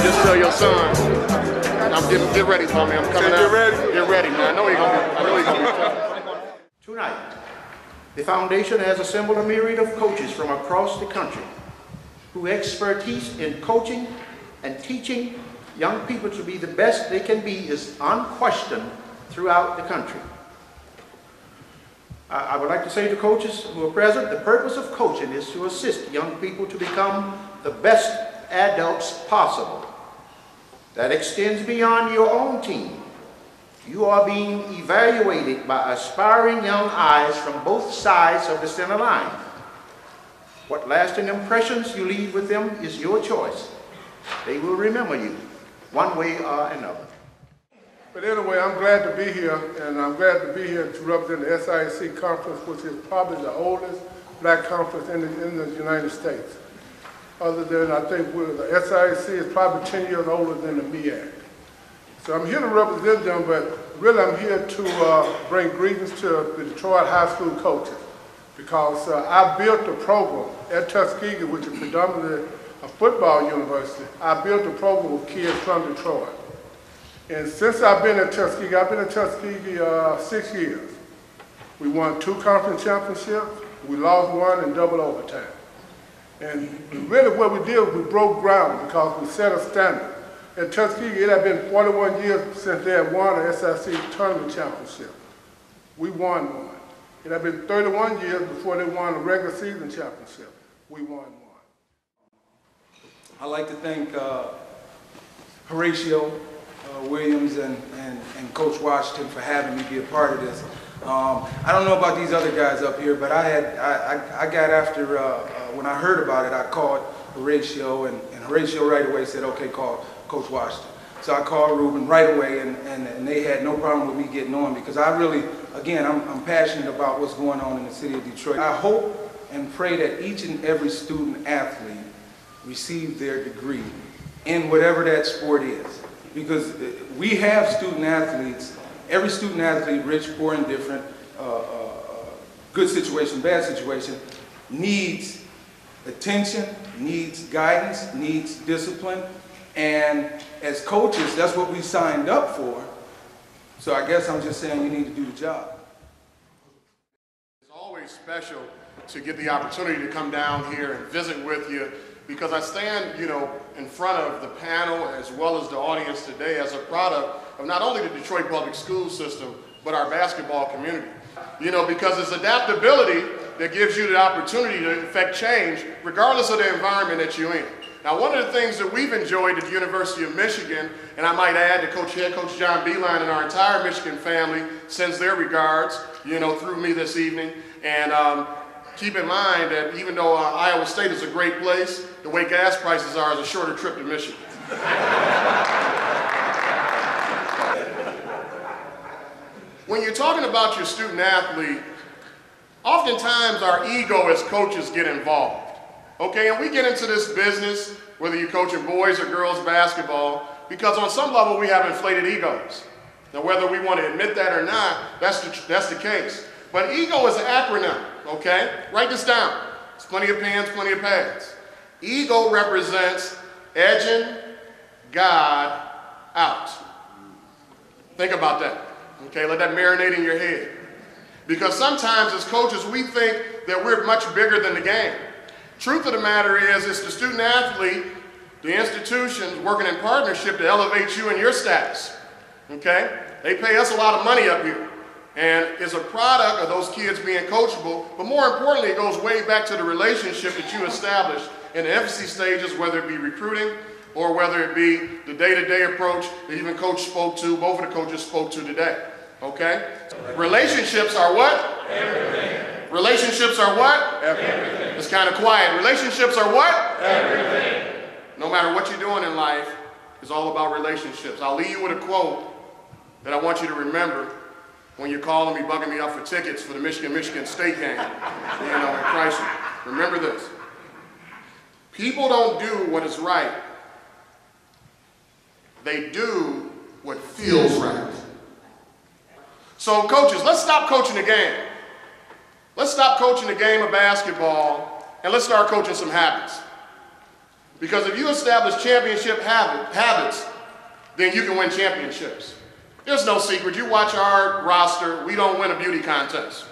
Just tell your son, get ready for me. I'm coming out. Get ready, man. I know he's gonna be tough. Tonight, the foundation has assembled a myriad of coaches from across the country whose expertise in coaching and teaching young people to be the best they can be is unquestioned throughout the country. I would like to say to coaches who are present, the purpose of coaching is to assist young people to become the best adults possible. That extends beyond your own team. You are being evaluated by aspiring young eyes from both sides of the center line. What lasting impressions you leave with them is your choice. They will remember you, one way or another. But anyway, I'm glad to be here, and I'm glad to be here to represent the SIAC conference, which is probably the oldest black conference in the United States. Other than, I think the SIAC is probably 10 years older than the MEAC. So I'm here to represent them, but really I'm here to bring greetings to the Detroit high school coaches, because I built a program at Tuskegee, which is predominantly a football university. I built a program with kids from Detroit. And since I've been at Tuskegee 6 years. We won 2 conference championships, we lost 1 in double overtime. And really what we did was we broke ground because we set a standard. At Tuskegee, it had been 41 years since they had won an SIC tournament championship. We won 1. It had been 31 years before they won a regular season championship. We won 1. I'd like to thank Horatio Williams and Coach Washington for having me be a part of this. I don't know about these other guys up here, but I got after, when I heard about it, I called Horatio, and Horatio right away said, okay, call Coach Washington. So I called Ruben right away, and they had no problem with me getting on, because I really, again, I'm passionate about what's going on in the city of Detroit. I hope and pray that each and every student athlete receive their degree in whatever that sport is. Because we have student athletes, every student athlete, rich, poor, indifferent, good situation, bad situation, needs attention, needs guidance, needs discipline. And as coaches, that's what we signed up for. So I guess I'm just saying you need to do the job. It's always special to get the opportunity to come down here and visit with you, because I stand, in front of the panel as well as the audience today as a product of not only the Detroit public school system, but our basketball community. Because it's adaptability that gives you the opportunity to effect change regardless of the environment that you're in. Now, one of the things that we've enjoyed at the University of Michigan, and I might add that Head Coach John Beeline and our entire Michigan family sends their regards, through me this evening. And keep in mind that even though Iowa State is a great place, the way gas prices are is a shorter trip to Michigan. When you're talking about your student athlete, oftentimes our ego as coaches get involved. Okay, and we get into this business, whether you're coaching boys or girls basketball, because on some level we have inflated egos. Now, whether we want to admit that or not, that's the case. But ego is an acronym, okay? Write this down. It's plenty of pens, plenty of pads. Ego represents edging God out. Think about that, okay? Let that marinate in your head. Because sometimes as coaches, we think that we're much bigger than the game. Truth of the matter is, it's the student athlete, the institutions working in partnership to elevate you and your status, okay? They pay us a lot of money up here. And it's a product of those kids being coachable, but more importantly, it goes way back to the relationship that you established in the infancy stages, whether it be recruiting or whether it be the day-to-day approach that even coach spoke to, both of the coaches spoke to today, okay? Relationships are what? Everything. Relationships are what? Everything. It's kind of quiet. Relationships are what? Everything. No matter what you're doing in life, it's all about relationships. I'll leave you with a quote that I want you to remember when you're calling me, bugging me up for tickets for the Michigan State game, in Chrysler. Remember this. People don't do what is right. They do what feels right. So coaches, let's stop coaching the game. Let's stop coaching the game of basketball and let's start coaching some habits. Because if you establish championship habits, then you can win championships. There's no secret. You watch our roster, we don't win a beauty contest.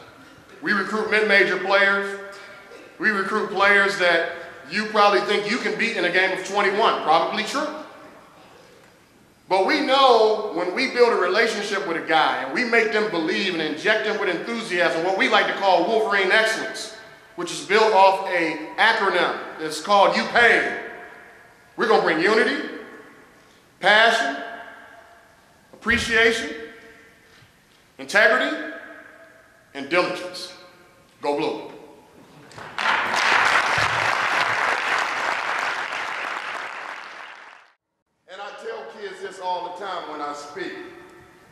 We recruit mid-major players. We recruit players that you probably think you can beat in a game of 21. Probably true. But we know when we build a relationship with a guy and we make them believe and inject them with enthusiasm, what we like to call Wolverine excellence, which is built off an acronym that's called UPAID. We're going to bring unity, passion, appreciation, integrity, and diligence. Go Blue. And I tell kids this all the time when I speak.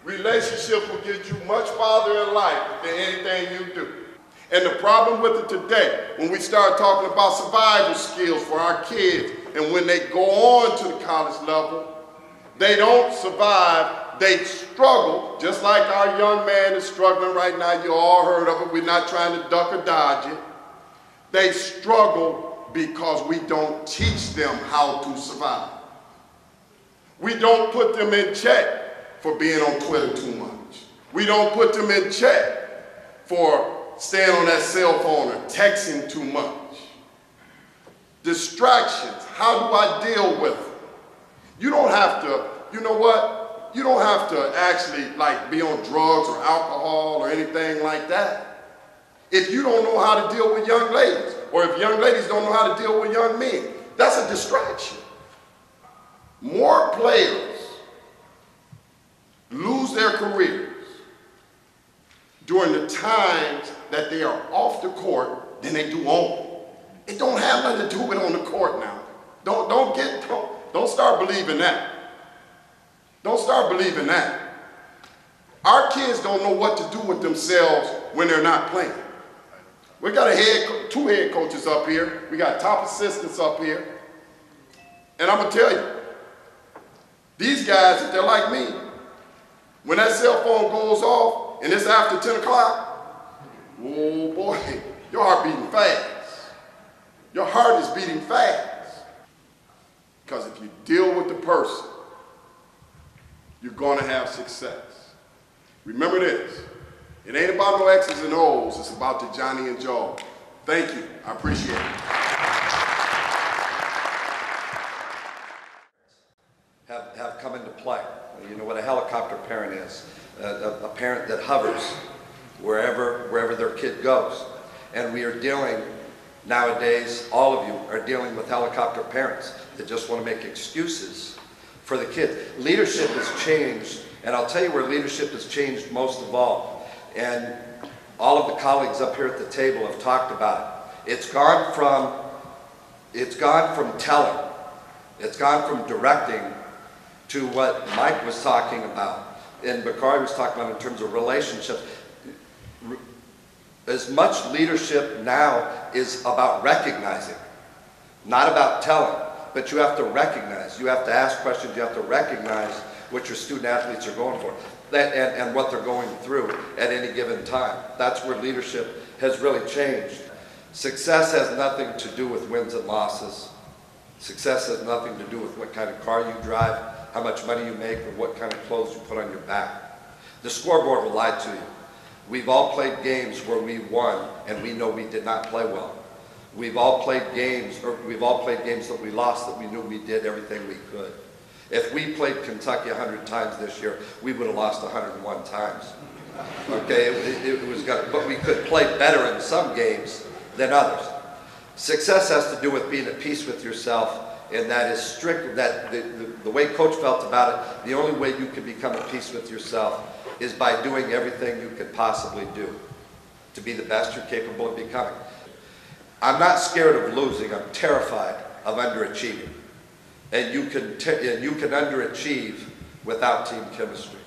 Relationships will get you much farther in life than anything you do. And the problem with it today, when we start talking about survival skills for our kids, and when they go on to the college level, they don't survive. They struggle, just like our young man is struggling right now. You all heard of it. We're not trying to duck or dodge it. They struggle because we don't teach them how to survive. We don't put them in check for being on Twitter too much. We don't put them in check for staying on that cell phone or texting too much. Distractions, how do I deal with them? You don't have to, you know what? You don't have to actually be on drugs or alcohol or anything like that. If you don't know how to deal with young ladies, or if young ladies don't know how to deal with young men, that's a distraction. More players lose their careers during the times that they are off the court than they do on. It don't have nothing to do with on the court now. Don't start believing that. Don't start believing that. Our kids don't know what to do with themselves when they're not playing. We got two head coaches up here. We got top assistants up here. And I'm going to tell you, these guys, if they're like me, when that cell phone goes off and it's after 10 o'clock, oh boy, your heart beating fast. Your heart is beating fast. Because if you deal with the person, you're going to have success. Remember this. It ain't about no X's and O's. It's about the Johnny and Joe. Thank you. I appreciate it. Have come into play. You know what a helicopter parent is. A parent that hovers wherever their kid goes. And we are dealing, nowadays, all of you are dealing with helicopter parents that just want to make excuses for the kids. Leadership has changed, and I'll tell you where leadership has changed most of all. And all of the colleagues up here at the table have talked about it. It's gone from telling, it's gone from directing to what Mike was talking about and Bakari was talking about in terms of relationships. As much leadership now is about recognizing, not about telling, but you have to recognize, you have to ask questions, you have to recognize what your student athletes are going for and what they're going through at any given time. That's where leadership has really changed. Success has nothing to do with wins and losses. Success has nothing to do with what kind of car you drive, how much money you make, or what kind of clothes you put on your back. The scoreboard will lie to you. We've all played games where we won and we know we did not play well. We've all played games that we lost that we knew we did everything we could. If we played Kentucky 100 times this year, we would have lost 101 times. Okay, but we could play better in some games than others. Success has to do with being at peace with yourself, and that is strict. That the way Coach felt about it, the only way you can become at peace with yourself is by doing everything you could possibly do to be the best you're capable of becoming. I'm not scared of losing. I'm terrified of underachieving, and you can underachieve without team chemistry.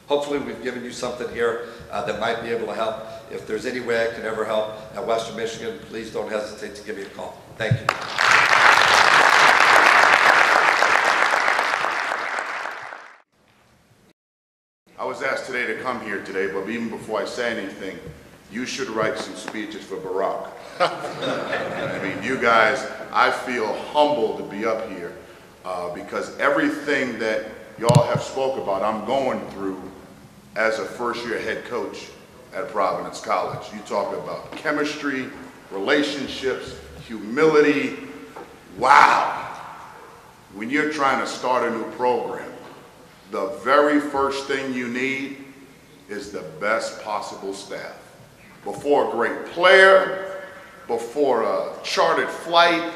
Hopefully we've given you something here that might be able to help. If there's any way I can ever help at Western Michigan, please don't hesitate to give me a call. Thank you. I was asked today to come here today, but even before I say anything, you should write some speeches for Barack. I mean, you guys, I feel humbled to be up here because everything that y'all have spoke about, I'm going through as a first-year head coach at Providence College. You talk about chemistry, relationships, humility. Wow. When you're trying to start a new program, the very first thing you need is the best possible staff. Before a great player, before a chartered flight,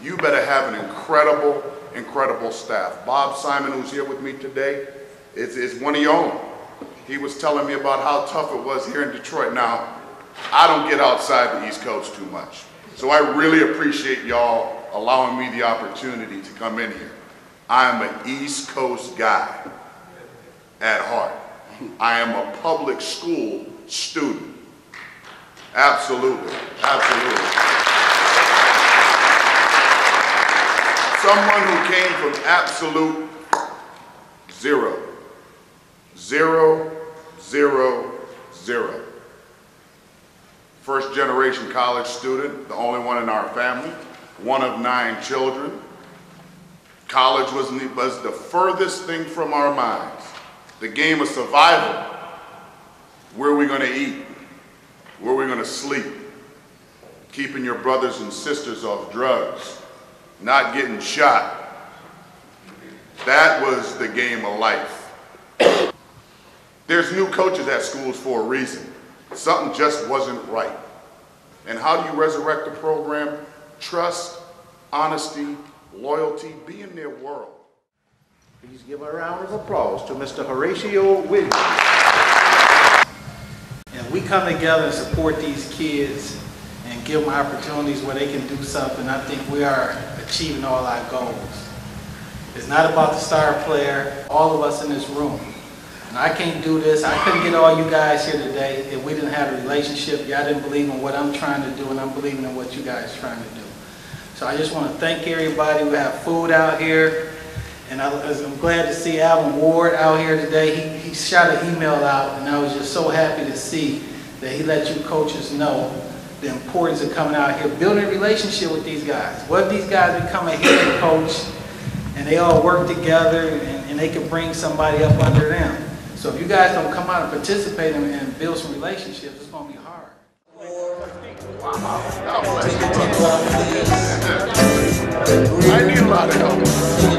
you better have an incredible, incredible staff. Bob Simon, who's here with me today, is one of your own. He was telling me about how tough it was here in Detroit. Now, I don't get outside the East Coast too much. So I really appreciate y'all allowing me the opportunity to come in here. I'm an East Coast guy at heart. I am a public school student. Absolutely, absolutely. Someone who came from absolute zero. Zero, zero, zero. First generation college student, the only one in our family, one of 9 children. College was the furthest thing from our minds. The game of survival. Where are we going to eat? Where are we going to sleep? Keeping your brothers and sisters off drugs. Not getting shot. That was the game of life. There's new coaches at schools for a reason. Something just wasn't right. And how do you resurrect the program? Trust, honesty, loyalty, be in their world. Please give a round of applause to Mr. Horatio Williams. And we come together and support these kids and give them opportunities where they can do something. I think we are achieving all our goals. It's not about the star player, all of us in this room. And I can't do this, I couldn't get all you guys here today if we didn't have a relationship. Y'all didn't believe in what I'm trying to do, and I'm believing in what you guys are trying to do. So I just want to thank everybody. We have food out here, and I'm glad to see Alvin Ward out here today. He shot an email out, and I was just so happy to see that he let you coaches know the importance of coming out here, building a relationship with these guys. What if these guys become a head coach, and they all work together, and they can bring somebody up under them? So if you guys don't come out and participate and build some relationships, it's going to be hard. Wow. God bless you. I need a lot of help.